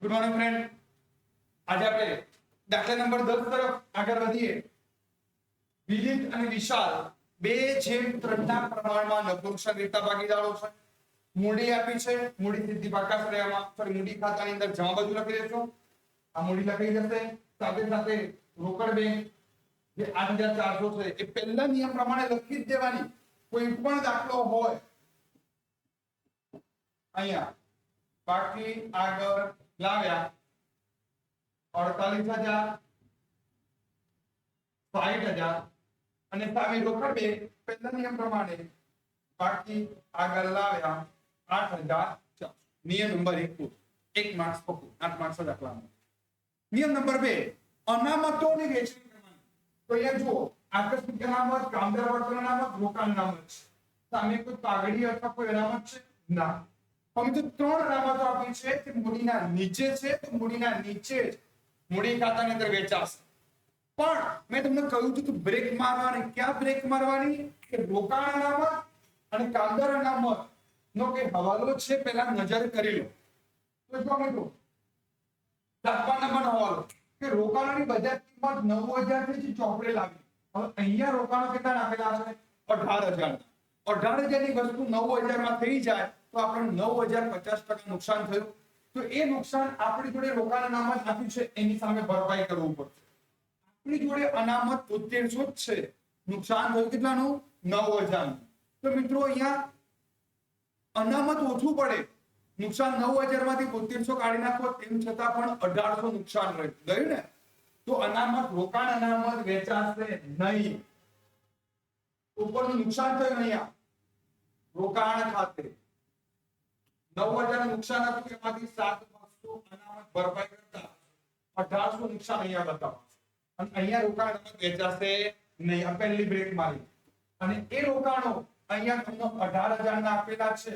Good morning friend. આજે આપણે દાખલા નંબર 10 તરફ આગળ વધીએ. વિવિધ અને વિશાલ 2:3 ના પ્રમાણમાં નપુંસક રીતના ભાગીદારો છે. મૂડી આપી છે. મૂડી સીધી બાકા શ્રેયામાં મૂડી ખાતાની અંદર જમા બાજુ લખી દેજો. આ મૂડી લખાઈ જશે. સાથે સાથે રોકડ બેંક જે 8400 છે એ પહેલા નિયમ પ્રમાણે લખી જ દેવાની. કોઈ પણ દાખલો હોય અહીંયા બાકી આગળ લાવ્યા 48,000 60,000 અને સામે રોકડ બે પહેલા નિયમ પ્રમાણે બાકી આગળ લાવ્યા 8,000. નિયમ નંબર 1 1 માર્ક્સ પકડો. 8 માર્ક્સ દાખલામાં. નિયમ નંબર 2 અનામતોની વહેંચણી કરવાની. તો અહીંયા જુઓ આકસ્મિક અનામત, કામદાર વર્તન અનામત, રોકાણ અનામત છે. સામે કોઈ પાઘડી અથવા કોઈ અનામત છે ના. અમે તો 3 અનામતો આપી છે કે મૂડીના નીચે છે તો મૂડીના નીચે જ મૂડી ખાતાની અંદર વેચાશે. પણ મેં તમને કહ્યું હતું કે બ્રેક મારવાની. ક્યાં બ્રેક મારવાની? કે રોકાણ અનામત અને કામદાર અનામત નો કે હવાલો છે પહેલા નજર કરી લો. તો જો મિત્રો 7 નંબરનો હવાલો કે રોકાણોની બજાર કિંમત 9,000 થી ચોપડે લાવી. હવે અહીંયા રોકાણો કેટલા નાખેલા છે? 18,000. 18,000 ની વસ્તુ 9,000 માં થઈ જાય તો આપણે 9,050% નુકસાન થયું. તો એ નુકસાન આપણી જોડે રોકાણ અનામત આપ્યું છે એની સામે ભરપાઈ કરવું પડશે. આપણી જોડે અનામત 7300 જ છે. નુકસાન થયું કેટલાનું? 9,000. તો મિત્રો અહીંયા અનામત ઓછું પડે. નુકસાન 9,000 માંથી 7300 કાઢી નાખો તેમ છતાં પણ 1,800 નુકસાન ગયું ને. તો અનામત રોકાણ અનામત વેચાશે નહીં. ઉપરનું નુકસાન થયું અહીંયા રોકાણ ખાતે 9,000 નુકસાન હતું એમાંથી 7,500 અનામત ભરપાઈ કરતા 1,800 નુકસાન અહીંયા બતાવો. અને અહીંયા રોકાણ અનામત વેચાશે નહીં. આ પહેલી બ્રેક મારી. અને એ રોકાણો અહીંયા તમને 18,000 ના આપેલા છે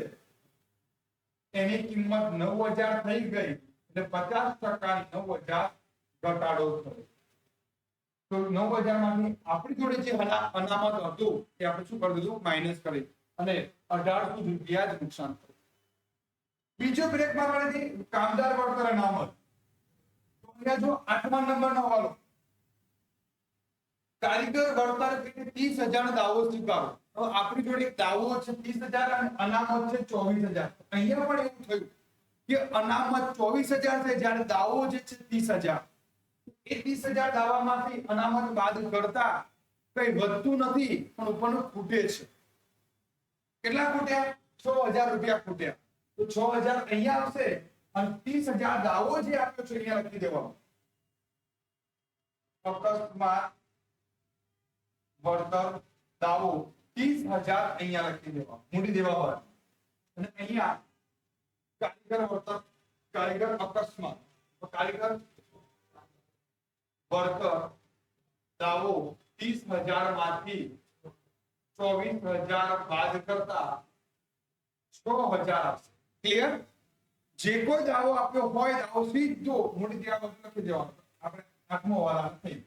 એની કિંમત 9,000 થઈ ગઈ એટલે 50% 9,000 ઘટાડો થયો. તો 9,000 માંથી આપણી જોડે જે અનામત હતું એ આપણે શું કરી દીધું? માઇનસ કરી અને 1,800 રૂપિયા જ નુકસાન થયું. બીજો બ્રેક મારવાથી કામદાર વર્તન અનામત. તો અહીંયા જો 8મા નંબરનો હવાલો કારીગર વળતર એટલે 30,000 નો દાવો સ્વીકારો. હવે આપણી જોડે એક દાવો છે 30,000 અને અનામત છે 24,000. અહીંયા પણ એવું થયું કે અનામત 24,000 છે જ્યારે દાવો જે છે 30,000. એ 30,000 દાવામાંથી અનામત બાદ કરતા કઈ વધતું નથી પણ ઉપરનું ખૂટે છે. કેટલા ખૂટ્યા? 6,000 રૂપિયા ખૂટ્યા. તો 6,000 અહીંયા આવશે અને 30,000 દાવો જે આપ્યો છે અહીંયા લખી દેવાનો. અકસ્માત વળતર દાવો 30,000 અહીંયા લખી દેવા. મૂડી દેવા હોય અને અહીંયા કારીગર વળતર કારીગર અકસ્માત તો કારીગર વળતર દાવો 30,000 માંથી 24,000 બાદ કરતા 6,000 આવશે. ક્લિયર? જે કોઈ દાવો આપ્યો હોય દાવો સીધો મૂડી દેવા બાજુ લખી દેવાનો. આપણે 8મો વાળા થઈ.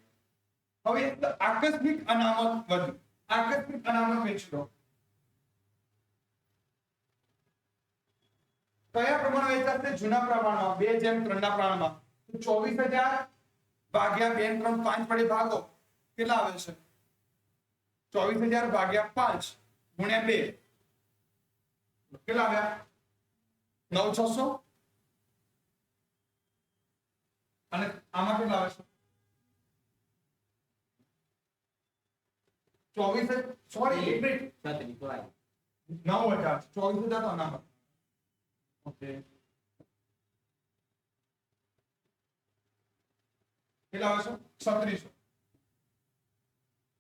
હવે આકસ્મિક અનામત વધુ. આકસ્મિક અનામત વેચી દો. કયા પ્રમાણે વેચાશે? જૂના પ્રમાણમાં 2:3 ના પ્રમાણમાં. તો 24,000 ભાગ્યા 2 3 5 વડે ભાગો કેટલા આવે છે? 24,000 ભાગ્યા 5 ગુણ્યા 2 કેટલા આવ્યા? 9,600. અને આમાં કેટલા આવે છે? 24 સોરી 9,000 24,000 તો અનામત. ઓકે કેટલા આવે છે? 3600.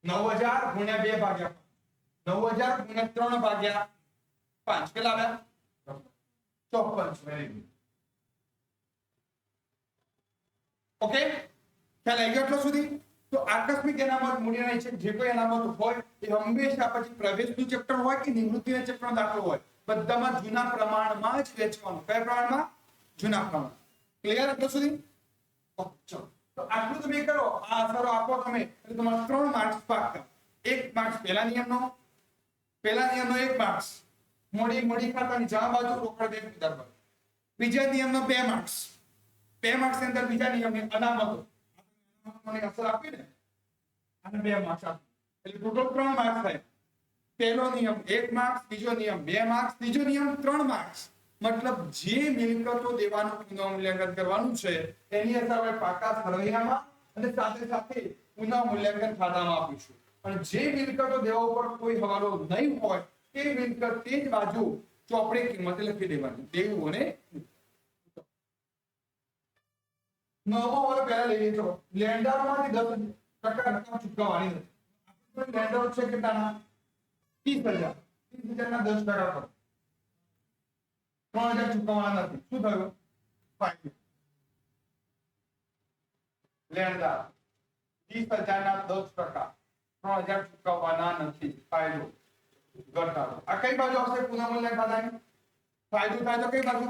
9,000 ગુણ્યા 2 ભાગ્યા 9,000 ગુણ્યા 3 ભાગ્યા 5 કેટલા આવ્યા? 54. Very good. ઓકે ખ્યાલ આવી ગયો એટલો સુધી? તો આકસ્મિક અનામત મૂડીના છે જે કોઈ અનામત હોય એ હંમેશા પછી પ્રવેશનું ચેપ્ટર હોય કે નિવૃત્તિના ચેપ્ટરનો દાખલો હોય બધામાં જૂના પ્રમાણમાં જ વેચવાનું. કયા પ્રમાણમાં? જૂના પ્રમાણ. ક્લિયર એટલો સુધી? ચલો તો આટલું તમે કરો. આ અસરો આપો તમે એટલે તમારા 3 માર્ક્સ પાક્કા. 1 માર્ક્સ પહેલા નિયમનો 1 માર્ક્સ મૂડી ખાતાની જમા બાજુ રોકડ બેંક ઉધાર બાજુ. બીજા નિયમનો 2 માર્ક્સ 2 માર્ક્સ ની અંદર બીજા નિયમની અનામતો મને અસર આપી ને અને 2 માર્ક્સ આપી એટલે ટોટલ 3 માર્ક્સ થાય. પહેલો નિયમ 1 માર્ક્સ, બીજો નિયમ 2 માર્ક્સ, ત્રીજો નિયમ 3 માર્ક્સ. મતલબ જે મિલકતો દેવાનું પુનઃમૂલ્યાંકન કરવાનું છે એની અસર આપણે પાકા સરવૈયામાં અને સાથે સાથે પુનઃમૂલ્યાંકન ખાતામાં આપીશું. અને જે મિલકતો દેવા ઉપર કોઈ હવાલો નહીં હોય તે મિલકત તે જ બાજુ ચોપડે કિંમતે લખી દેવાની દેવું અને નવો વાળો પહેલા લઈ લેજો. લેન્ડરમાંથી 10% રકમ ચૂકવવાની નથી. આપણે લેન્ડર છે કેટલાના 30,000 ના 10% કરો 3,000 ચૂકવવાના નથી. શું થયું? ફાયદો. લેન્ડર 30,000 ના 10% 3,000 ચૂકવવાના નથી. ફાયદો ઘટાડો. આ કઈ બાજુ આવશે પુનઃમૂલ્યાંકન ખાતાની? ફાયદો થાય તો કઈ બાજુ?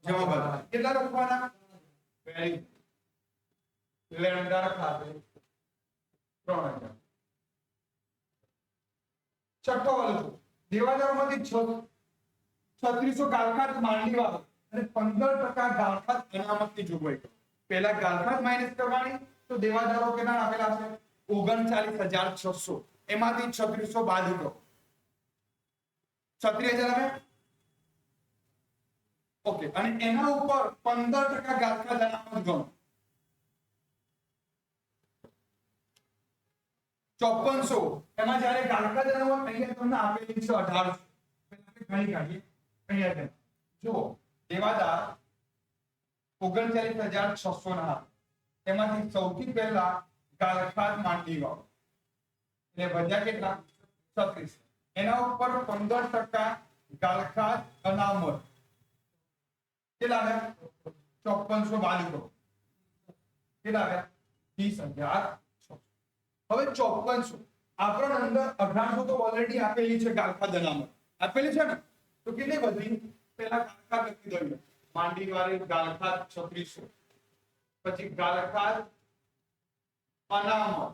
જમા બાજુ. કેટલા લખવાના? વેરી લેન્ડર ખાતે 3,000. છઠ્ઠો વાળો દેવાદારોમાંથી 3600 ગાળખાત માંડલી વાળો અને 15% ગાળખાત અનામતની જોગવાઈ કરો. પહેલા ગાળખાત માઈનસ કરવાની તો દેવાદારો કેટલા આપેલા છે 39,600 એમાંથી 3600 બાદ કરો 36,000 આવે. ઓકે અને એના ઉપર 15% ગાળખાત અનામત ગણો 5400 એમાં જ્યારે ગાળખાત અનામત અહીંયા તમને આપેલી છે 1800 પહેલા આપણે ગણી કાઢીએ. અહીંયા જો દેવાદાર 39,600 ના એમાંથી સૌથી પહેલા ગાળખાત માંડલી વાળો એટલે વધ્યા કેટલા 36 એના ઉપર 15% ગાળખાત અનામત કેટલા આવ્યા 5400 બાદ કરો કેટલા આવ્યા 30,000. હવે 5400 આપણ અંદર 1800 તો ઓલરેડી આપેલી છે ગાળખાત અનામત આપેલી છે ને તો કેટલી બધી પહેલા ગાળખાત લખી દઈએ માંડલી વાળી ગાળખાત 3600 પછી ગાળખાત અનામત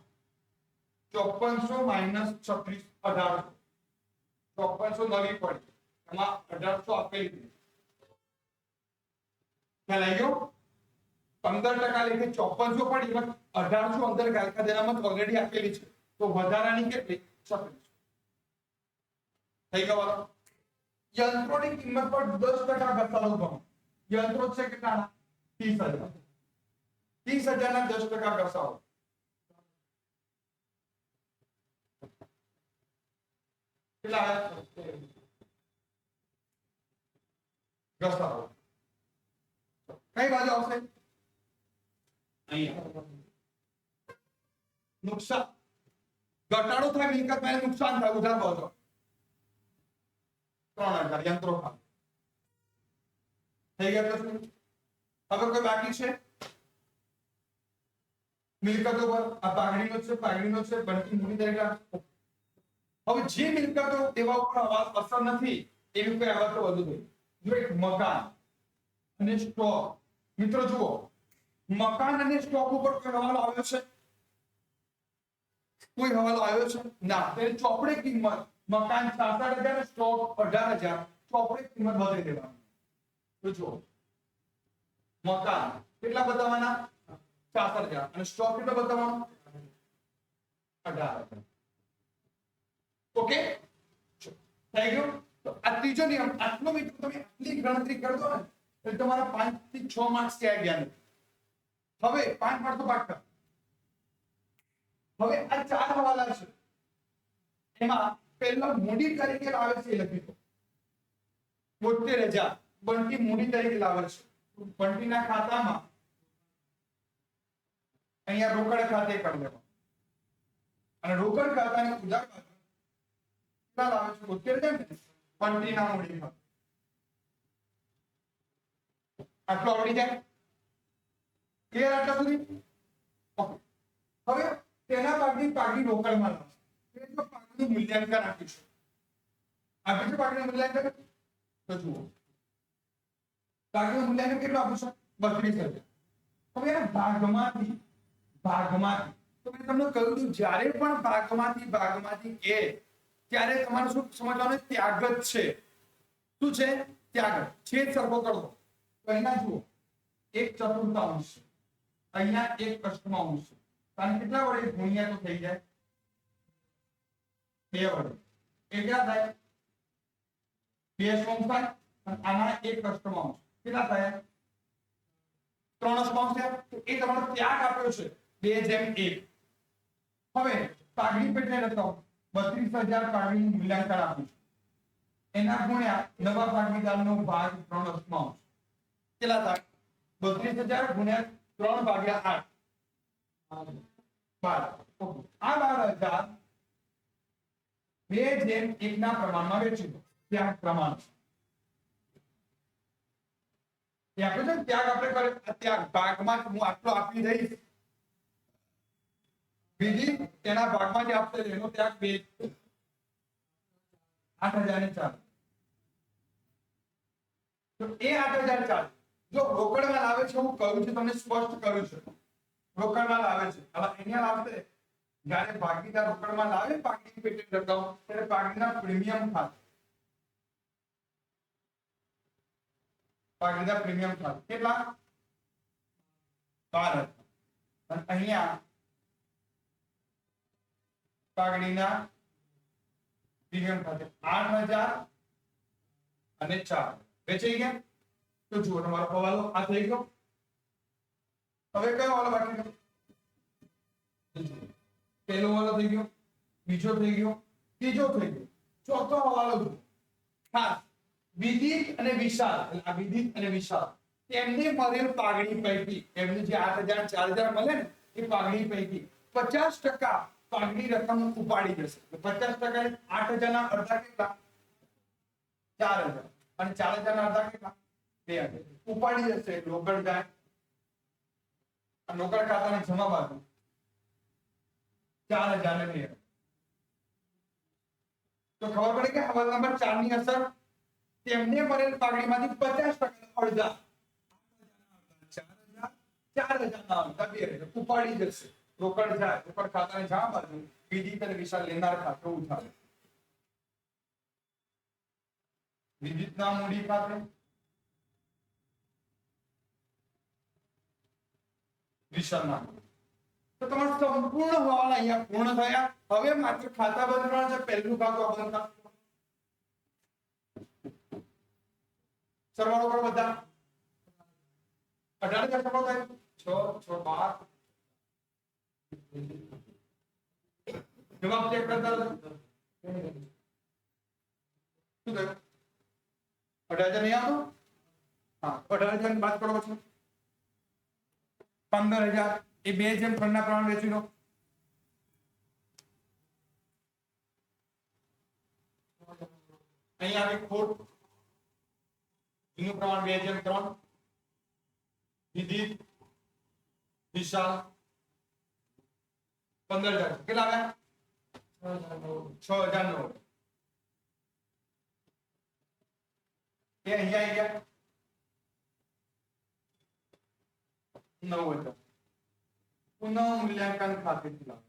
5400 માઈનસ 36 1800 5400 નવી પડી એમાં 1800 આપેલી ખ્યાલ આવી ગયો 15% લેખે 5400 પડી પણ 1800 અંદર ગાળખાત અનામત ઓલરેડી આપેલી છે તો વધારાની કેટલી 36 થઈ ગયો. યંત્રોની કિંમત પર 10% ઘટાડો કરો. યંત્રો છે કેટલા 30,000 30,000 ના 10% ઘટાડો કેટલા ઘટાડો કઈ બાજુ આવશે અહીંયા નુકસાન ઘટાડો થાય મિલકત માં નુકસાન થાય ઉધાર બાજુ 3,000 યંત્રો ખાતે થઈ ગયા. હવે કોઈ બાકી છે મિલકતો પર? આ પાઘડીનો છે બનતી મૂડી તરીકે. હવે જે મિલકતો દેવા ઉપર અસર નથી એવી કોઈ આવતો વધુ થઈ જો એક મકાન અને સ્ટોક. મિત્રો જુઓ મકાન અને સ્ટોક ઉપર કોઈ હવાલો આવ્યો છે? કોઈ હવાલો આવ્યો છે ના. તેની ચોપડે કિંમત મકાન 66,000 સ્ટોક 18,000 ચોપડે કિંમત બદલી દેવાની. તો જુઓ મકાન કેટલા બતાવવાના 66,000 અને સ્ટોક કેટલો બતાવવાનો 18,000. ઓકે થઈ ગયું. તો આ ત્રીજો નિયમ આટલો મિત્રો તમે આટલી ગણતરી કરી દો ને એટલે તમારા 5 થી 6 માર્ક્સ ક્યાં ગયા નથી. હવે 5 માર્ક્સ તો પાક્કા. હવે આ 4 હવાલા છે એમાં પહેલો મૂડી તરીકે લાવે છે એ લખી દો 72,000 બંટી મૂડી તરીકે લાવે છે. બંટીના ખાતામાં અહીંયા રોકડ ખાતે કરી દેવાનું અને રોકડ ખાતાની ઉધાર બાજુ કેટલા લાવે છે 72,000 બંટીના મૂડી ખાતે આટલો આવડી જાય. ક્લિયર આટલા સુધી? ઓકે હવે તેના પાગની રોકડમાં લાવશે. તે જો પાગનું મૂલ્યાંકન આપીશું આપીશું પાગનું મૂલ્યાંકન તો જુઓ પાગનું મૂલ્યાંકન કેટલું આપીશું 32,000. હવે એના ભાગમાંથી તો મેં તમને કહ્યું હતું જ્યારે પણ ભાગમાંથી કે ત્યારે તમારે શું સમજવાનું ત્યાગ જ છે. શું છે ત્યાગ? છેદ સરખો કરો તો એના જુઓ 1/4 અહીંયા 1/8 કારણ કેટલા વડે ગુણ્યા તો થઈ જાય 2 વડે કેટલા થાય 2 થાય અને આના 1/8 કેટલા થાય 3/8 છે તો એ તમારો ત્યાગ આપ્યો છે 2:1 હવે પાઘડી પેટને રકમ 32,000 પાઘડીનું મૂલ્યાંકન આપ્યું છે એના ગુણ્યા નવા ભાગીદારનો ભાગ 3/8 કેટલા થાય 32,000 ગુણ્યા 3/8 12 આ 12,000 2:1 ના પ્રમાણમાં વેચી દો ત્યાગ પ્રમાણ ત્યાગ છે ત્યાગ આપણે કરે ત્યાગ ભાગમાં હું આટલો આપી દઈશ વિધિ તેના ભાગમાં જે આપશે એનો ત્યાગ 8,000 ને 4 તો એ 8,000 ચાલે જો રોકડમાં લાવે છે હું કહું છું તમને સ્પષ્ટ કરું છું રોકડમાં લાવે છે હવે અહીંયા લાવશે જ્યારે ભાગીદાર રોકડમાં લાવે પાઘડી પેટે રકમ ત્યારે પાઘડીના પ્રીમિયમ થાય પાઘડીના પ્રીમિયમ થાય કેટલા 12 અને અહીંયા પાઘડીના પ્રીમિયમ થાય 8,000 અને 4 વેચાઈ ગયા તો જુઓ તમારો હવાલો આ થઈ ગયો હવે કયો હવાલો બાકી છે પહેલો હવાલો થઈ ગયો બીજો થઈ ગયો ત્રીજો થઈ ગયો ચોથો હવાલો જુઓ ખાસ વિદિત અને વિશાલ આ વિદિત અને વિશાલ તેમને મળેલ પાઘડી પૈકી એમને જે 8,000 4,000 મળે ને એ પાઘડી પૈકી 50% પાઘડી રકમ ઉપાડી જશે 50% 8,000 ના અડધા કેટલા 4,000 અને 4,000 ના અડધા કેટલા 2,000 ઉપાડી જશે રોકડ જાય રોકડ ખાતાની જમા બાજુ 4,000 ને 2,000 તો ખબર પડે કે હવાલા નંબર 4 ની અસર તેમને મળેલ પાઘડીમાંથી 50% અડધા 4,000 ના અડધા 2,000 ઉપાડી જશે રોકડ જાય રોકડ ખાતાની જમા બાજુ વિદિત અને વિશાલ લેનાર ખાતું ઉઠાવે વિદિતના મૂડી ખાતે વિશાલના તો તમારો સંપૂર્ણ હવાલા અહીંયા પૂર્ણ થયા હવે માત્ર ખાતા બંધ કરવાના છે પહેલું ખાતું આ બંધ ખાતું સરવાળો કરો બધા 18,000 સરવાળો થાય 6 6 12 જવાબ ચેક કરતા રહો શું થયું 18,000 નહીં આવતો હા 18,000 ની બાદ કરો પછી 15,000 એ 2:3 ના પ્રમાણ વેચી લો અહીંયા આવી ખોટ એનું પ્રમાણ 2:3 વિદિત વિશાલ 15,000 કેટલા આવ્યા 6,009 એ અહીંયા આવી ગયા 9,000 પુનઃ મૂલ્યાંકન ખાતેથી લાવો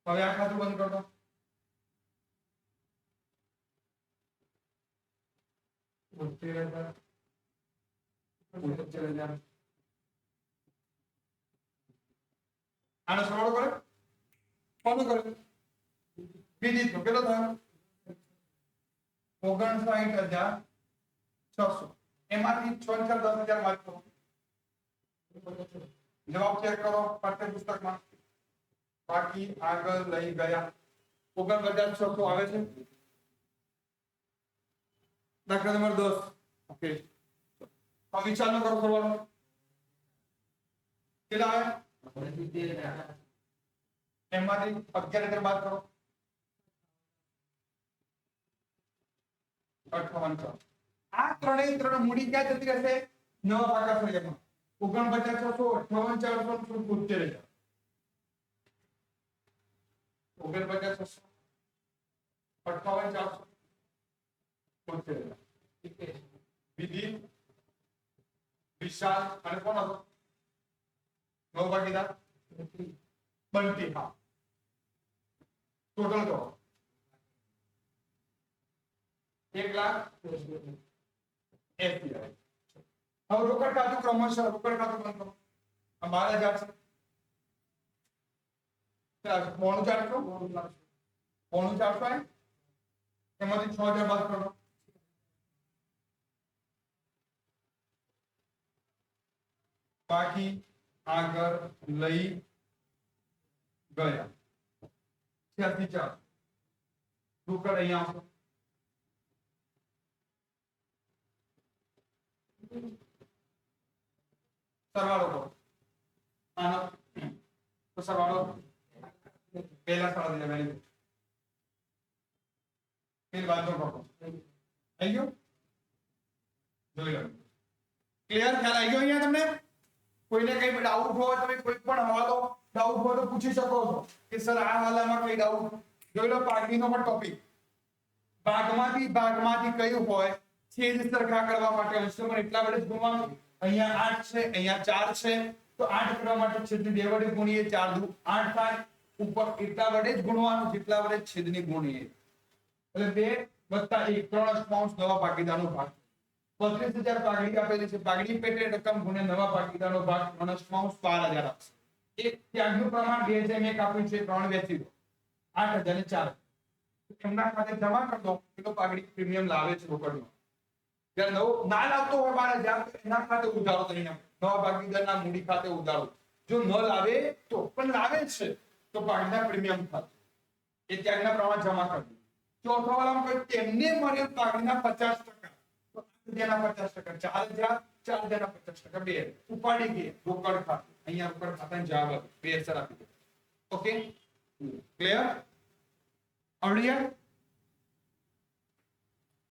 હવે આ ખાતું બંધ કરો 73,000 આનો સરવાળો કરે કોનો કરે વિદિત નો કેટલો થયો 59,600 એમાંથી 6 4 10,000 બાદ કરો જવાબ ચેક કરો પાઠ્ય પુસ્તકમાં બાકી આગળ લઈ ગયા 59,600 આવે છે દાખલા નંબર 10 ઓકે હવે વિચારનો કરો સરવાળો કેટલા આવે એમાંથી 11,000 બાદ કરો 58,000 આ ત્રણેય મૂડી ક્યાં જતી રહેશે નવા પાકા ફળિયામાં 49,600 58,400 49,600 58,400 વિદિત વિશાલ અને કોણ હતો નવ ભાગીદાર બંટી હા ટોટલ કરો 1,80,000 હવે રોકડ ખાતું ક્રમશઃ રોકડ ખાતું બંધ કરો. આ 12000 છે. ચાલો પોણું 400 પોણું 400 આય એમાંથી 6000 બાદ કરો. બાકી આગળ લઈ ગયા 4 રોકડ અહીંયા આવશે. સરવાળો કરો આનો તો સરવાળો પહેલા સરવાળો દે વેરી ગુડ. ફિર બાદ નો કરો આવી ગયો. જોઈ લો ક્લિયર ખ્યાલ આવી ગયો અહીંયા તમને. કોઈને કઈ ડાઉટ હોય તમે કોઈ પણ હવાલો ડાઉટ હોય તો પૂછી શકો છો કે સર આ હવાલામાં કઈ ડાઉટ. જોઈ લો પાઘડીનો પણ ટોપિક ભાગમાંથી કયું હોય છેદ સરખા કરવા માટે અંશને પણ એટલા વડે જ ગુણવાનું. અહીંયા 8 છે અહીંયા 4 છે તો 8 કરવા માટે છેદને 2 વડે ગુણીએ 4 દુ 8 થાય. ઉપર એટલા વડે જ ગુણવાનું જેટલા વડે છેદને ગુણીએ એટલે 2 + 1 3 અંશ નવા ભાગીદારનો ભાગ. 35000 પાઘડી આપેલી છે. પાઘડી પેટે રકમ ગુણ્યા નવા ભાગીદારનો ભાગ 3 અંશ 12000 આપશે. એક ત્યાગનું પ્રમાણ 2 જેમ 1 આપ્યું છે 3 વેચી દો 8000 ને 4 એમના ખાતે જમા કરી દો. એટલો પાઘડી પ્રીમિયમ લાવે છે રોકડમાં. જ્યારે નવો ના લાવતો હોય 12000 એના ખાતે ઉધારો કરીને નવા ભાગીદારના મૂડી ખાતે ઉધારો. જો ન લાવે તો પણ લાવે છે તો પાઘડીના પ્રીમિયમ ખાતે એ ત્યાગના પ્રમાણ જમા કરી દો. ચોથો વાળામાં કોઈ તેમને મળેલ પાઘડીના 50% તો 8000 ના 50% 4000 ના 50% બે ઉપાડી ગયે રોકડ ખાતે. અહીંયા રોકડ ખાતાની જવાબ બે અસર આપી દો. ઓકે ક્લિયર આવડી ગયા.